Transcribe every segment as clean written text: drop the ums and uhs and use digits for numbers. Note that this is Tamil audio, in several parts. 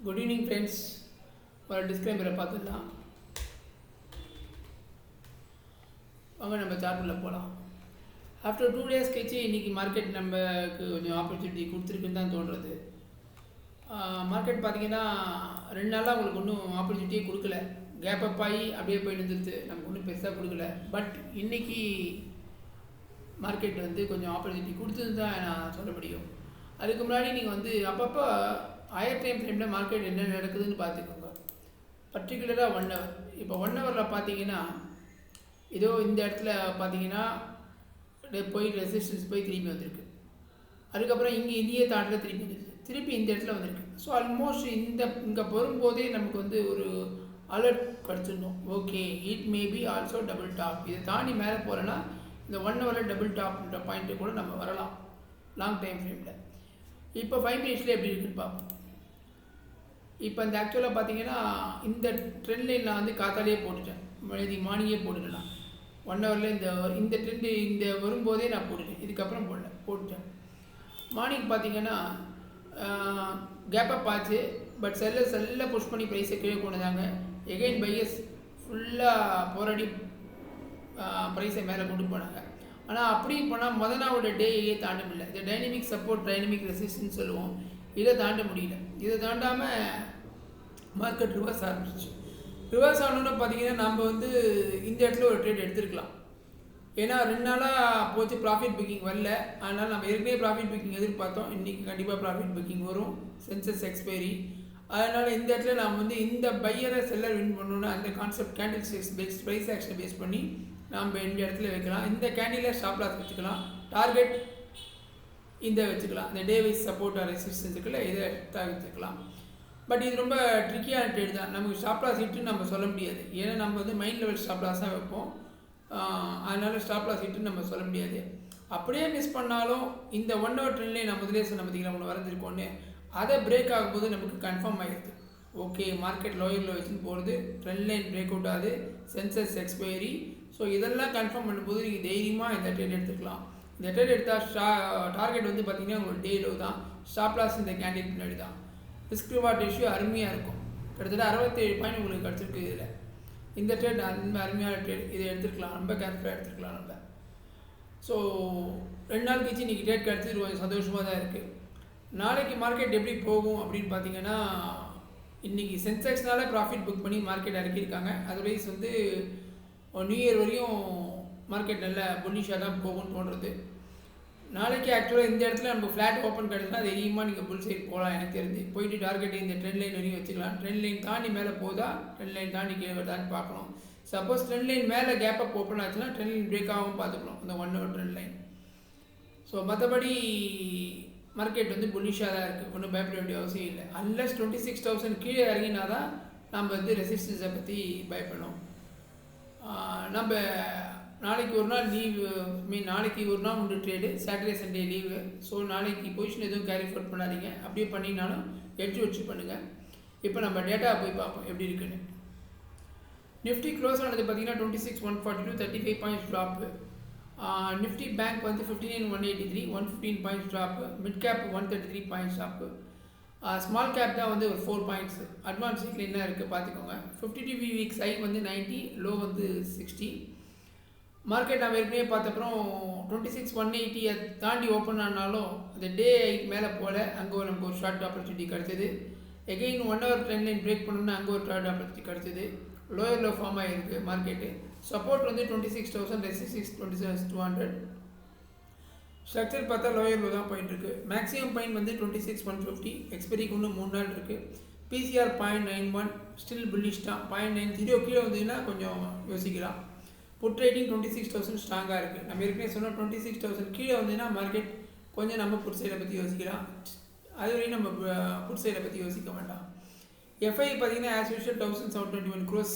Good evening friends. ஒரு டிஸ்க்ளைமரை பார்த்துடலாம் வாங்க, நம்ம சார்ட்டில் போகலாம். ஆஃப்டர் 2 days கழிச்சு இன்றைக்கி மார்க்கெட் நமக்கு கொஞ்சம் ஆப்பர்ச்சுனிட்டி கொடுத்துருக்குன்னு தான் தோன்றுறது. மார்க்கெட் பார்த்திங்கன்னா 2 நாளாக உங்களுக்கு ஒன்றும் ஆப்பர்ச்சுனிட்டியே கொடுக்கல. கேப் அப் ஆகி அப்படியே போய் நின்றுட்டு நமக்கு ஒன்றும் பெருசாக கொடுக்கல. பட் இன்றைக்கி மார்க்கெட் வந்து கொஞ்சம் ஆப்பர்ச்சுனிட்டி கொடுத்தது தான் நான் சொல்ல முடியும். அதுக்கு முன்னாடி நீங்கள் அப்பப்போ ஹையர் டைம் ஃப்ரேமில் மார்க்கெட் என்ன நடக்குதுன்னு பார்த்துக்கோங்க. பர்டிகுலராக 1 hour. இப்போ 1 hourல பார்த்தீங்கன்னா ஏதோ இந்த இடத்துல பார்த்தீங்கன்னா போய் ரெசிஸ்டன்ஸ் போய் திரும்பி வந்திருக்கு. அதுக்கப்புறம் இந்திய தாண்டில் திரும்பி வந்துருக்கு, திருப்பி இந்த இடத்துல வந்திருக்கு. ஸோ ஆல்மோஸ்ட் இங்கே வரும்போதே நமக்கு ஒரு அலர்ட் கிடச்சிடணும். Okay, it maybe also double top. இதை தாண்டி மேலே போகிறேன்னா இந்த 1 hourல டபுள் டாப்ன்ற பாயிண்ட்டு கூட நம்ம வரலாம் லாங் டைம் ஃப்ரேமில். இப்போ 5 minutes எப்படி இருக்குன்னு பார்ப்போம். இப்போ இந்த ஆக்சுவலாக பார்த்தீங்கன்னா இந்த ட்ரெண்ட் லைன் நான் காத்தாலேயே போட்டுட்டேன், மார்னிங்கே போட்டுட்டேன். 1 hourல இந்த ட்ரெண்டு இந்த வரும்போதே நான் போட்டுட்டேன், இதுக்கப்புறம் போட்டுட்டேன். மார்னிங் பார்த்தீங்கன்னா கேப் அப் ஆச்சு. பட் செல்ல புஷ் பண்ணி ப்ரைஸை கீழே கொண்டுதாங்க. எகைன் பையர்ஸ் ஃபுல்லாக போராடி ப்ரைஸை மேலே கொண்டு போனாங்க. ஆனால் அப்படி போனால் நாளோட டேயே தாண்ட முடியல. இந்த டைனமிக் சப்போர்ட், டைனமிக் ரெசிஸ்டன்ஸ் சொல்லுவோம், இதை தாண்ட முடியல. இதை தாண்டாமல் மார்க்கெட் ரிவர்ஸ் ஆரம்பிச்சிச்சு. ரிவர்ஸ் ஆனோன்னு பார்த்தீங்கன்னா நம்ம இந்த இடத்துல ஒரு ட்ரேட் எடுத்துருக்கலாம். ஏன்னா 2 நாளாக போச்சு, ப்ராஃபிட் புக்கிங் வரல. அதனால் நம்ம ஏற்கனவே ப்ராஃபிட் புக்கிங் எதிர்பார்த்தோம். இன்றைக்கி கண்டிப்பாக ப்ராஃபிட் புக்கிங் வரும், சென்சஸ் எக்ஸ்பைரி. அதனால் இந்த இடத்துல நாம் இந்த பையரை செல்லர் வின் பண்ணணுன்னு அந்த கான்செப்ட் கேண்டில் ஸ்டிக்ஸ் ப்ரைஸ் ஆக்ஷனை பேஸ் பண்ணி நம்ம இந்த இடத்துல வைக்கலாம். இந்த கேண்டில் ஸ்டாப் லாஸ் வச்சுக்கலாம், டார்கெட் இந்த வச்சுக்கலாம். இந்த day wise support or resistance இருக்குல்ல, இதை வச்சுக்கலாம். பட் இது ரொம்ப ட்ரிக்கியான ட்ரேட் தான். நமக்கு ஸ்டாப் லாஸ் ஹிட்டுன்னு நம்ம சொல்ல முடியாது. ஏன்னா நம்ம மைண்ட் லெவல் ஸ்டாப் லாஸ் தான் வைப்போம். அதனால் ஸ்டாப் லாஸ் ஹிட்டுன்னு நம்ம சொல்ல முடியாது. அப்படியே மிஸ் பண்ணாலும் இந்த 1 hour ட்ரெண்ட்லேயே நம்ம முதலே சொன்ன பார்த்திங்கன்னா ஒன்று வரைஞ்சிருக்கோன்னு, அதை பிரேக் ஆகும்போது நமக்கு கன்ஃபார்ம் ஆகிடுது. ஓகே, மார்க்கெட் லோயர் லோ வச்சுன்னு போகிறது, ட்ரெண்ட் லைன் பிரேக் அவுட் ஆகுது, சென்சஸ் எக்ஸ்பைரி. ஸோ இதெல்லாம் கன்ஃபார்ம் பண்ணும்போது நீங்கள் தைரியமாக இந்த ட்ரேட் எடுத்துக்கலாம். இந்த ட்ரேட் எடுத்தால் டார்கெட் பார்த்திங்கன்னா உங்களுக்கு டே லோ தான், ஸ்டாப் லாஸ் இந்த கேண்டில் முன்னாடி தான். ரிஸ்க் ரிவார்ட் ரேஷியோ அருமையாக இருக்கும். கிட்டத்தட்ட 67 பாயிண்ட் உங்களுக்கு கிடச்சிருக்கு. இதில் இந்த ட்ரேட் அருமையான ட்ரேட், இதை எடுத்துருக்கலாம், ரொம்ப கேர்ஃபுல்லாக எடுத்துருக்கலாம் நம்ம. ஸோ 2 நாள் கழிச்சு இன்றைக்கி ட்ரேட் கிடச்சிட்டு கொஞ்சம் சந்தோஷமாக தான் இருக்குது. நாளைக்கு மார்க்கெட் எப்படி போகும் அப்படின்னு பார்த்தீங்கன்னா, இன்றைக்கி சென்செக்ஸ்னால ப்ராஃபிட் புக் பண்ணி மார்க்கெட் இறக்கியிருக்காங்க. அதர்வைஸ் நியூ இயர் வரையும் மார்க்கெட் நல்ல புல்லிஷாக தான் போகும்னு தோன்றுறது. நாளைக்கு ஆக்சுவலாக இந்த இடத்துல நம்ம ஃப்ளாட் ஓப்பன் கிடச்சுன்னா தைரியமாக நீங்கள் புல் சைட் போகலாம். எனக்கு தெரிஞ்சு போயிட்டு டார்கெட் இந்த ட்ரெண்ட் லைன் வரையும் வச்சுக்கலாம். ட்ரெண்ட் லைன் தாண்டி மேலே போதா, ட்ரெண்ட் லைன் தாண்டி கீழே வருதான்னு பார்க்கணும். சப்போஸ் ட்ரெண்ட் லைன் மேலே கேப் அப் ஓப்பன் ஆச்சுன்னா ட்ரெண்ட் லைன் பிரேக் ஆகும் பார்த்துக்கணும், அந்த 1 hour ட்ரெண்ட் லைன். ஸோ மற்றபடி மார்க்கெட் புல்லிஷாக தான் இருக்குது, ஒன்றும் பயப்பட வேண்டிய அவசியம் இல்லை. அன்லஸ் 26,000 கீழே இறங்கினா தான் நம்ம ரெசிஸ்டன்ஸை பற்றி பயப்படணும். நம்ம நாளைக்கு ஒரு நாள் லீவு, நாளைக்கு ஒரு நாள் உண்டு trade, Saturday Sunday leave. So நாளைக்கு பொசிஷன் எதுவும் கேரி ஃபார்வர்ட் பண்ணாதீங்க. அப்படியே பண்ணினாலும் எட்ஜ் வச்சு பண்ணுங்கள். இப்போ நம்ம டேட்டா போய் பார்ப்போம் எப்படி இருக்குன்னு. நிஃப்டி க்ளோஸ் ஆனது பார்த்தீங்கன்னா 26,142, 35 points drop. Nifty bank 59,183, 115 points drop. Mid cap 133 points drop. Small cap தான் ஒரு 4 பாயிண்ட்ஸ். அட்வான்ஸ் வீக்கில் என்ன இருக்குது பார்த்துக்கோங்க. 52 வீக்ஸ் ஹை 90, லோ 60. மார்க்கெட் நம்ம ஏற்கனவே பார்த்தப்பறம் 26,180 தாண்டி ஓப்பன் ஆனாலும் இந்த டே மேலே போல் அங்கே நமக்கு ஒரு ஷார்ட் ஆப்பர்ச்சுனிட்டி கிடச்சிது. Again 1 hour trend line break பண்ணணும்னா அங்கே ஒரு ஷார்ட் ஆப்பர்ச்சுனிட்டி கிடச்சிது. லோயர் லோ ஃபார்ம் ஆகிருக்கு மார்க்கெட்டு. Support 26,000, resistance 27,200. ஸ்ட்ரக்சர் பார்த்தா லோயர் லோ தான் போயிட்டுருக்கு. Maximum point 26,150. எக்ஸ்பெரிக்கு இன்னும் 3 நாள் இருக்குது. பிசிஆர் 0.91, ஸ்டில் புல்லிஷ் தான். 0.90 கீழே வந்ததுன்னா கொஞ்சம் யோசிக்கலாம். புட் ரேட்டிங் 26,000 ஸ்ட்ராங்காக இருக்குது. நம்ம ஏற்கனவே சொன்னால் 26,000 கீழே வந்ததுன்னா மார்க்கெட் கொஞ்சம் நம்ம புட் சைடை பற்றி யோசிக்கலாம். அதுவரையும் நம்ம புட் சைடை பற்றி யோசிக்க வேண்டாம். எஃப்ஐ பார்த்தீங்கன்னா ஆஸ் யூஷுவல் 1,721 crores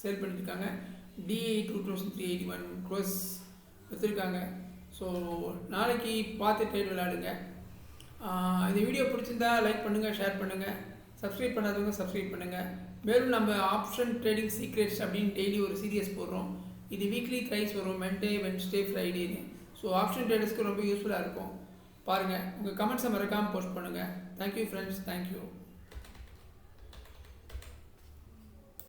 சேல் பண்ணியிருக்காங்க. டிஐ 2,381 crores வச்சுருக்காங்க. ஸோ நாளைக்கு பார்த்து ட்ரேட் விளையாடுங்க. இந்த வீடியோ பிடிச்சிருந்தா லைக் பண்ணுங்கள், ஷேர் பண்ணுங்கள். சப்ஸ்கிரைப் பண்ணாதவங்க சப்ஸ்கிரைப் பண்ணுங்கள். மேலும் நம்ம ஆப்ஷன் ட்ரேடிங் சீக்ரெட்ஸ் அப்படின்னு டெய்லி ஒரு சீரியஸ் போடுறோம். இது வீக்லி த்ரைஸ் வரும், மண்டே, வென்ஸ்டே, ஃப்ரைடேன்னு. ஸோ ஆப்ஷன் ட்ரேடர்ஸ்க்கு ரொம்ப யூஸ்ஃபுல்லாக இருக்கும். பாருங்கள், உங்கள் கமெண்ட்ஸை மறக்காமல் போஸ்ட் பண்ணுங்கள். Thank you friends, thank you.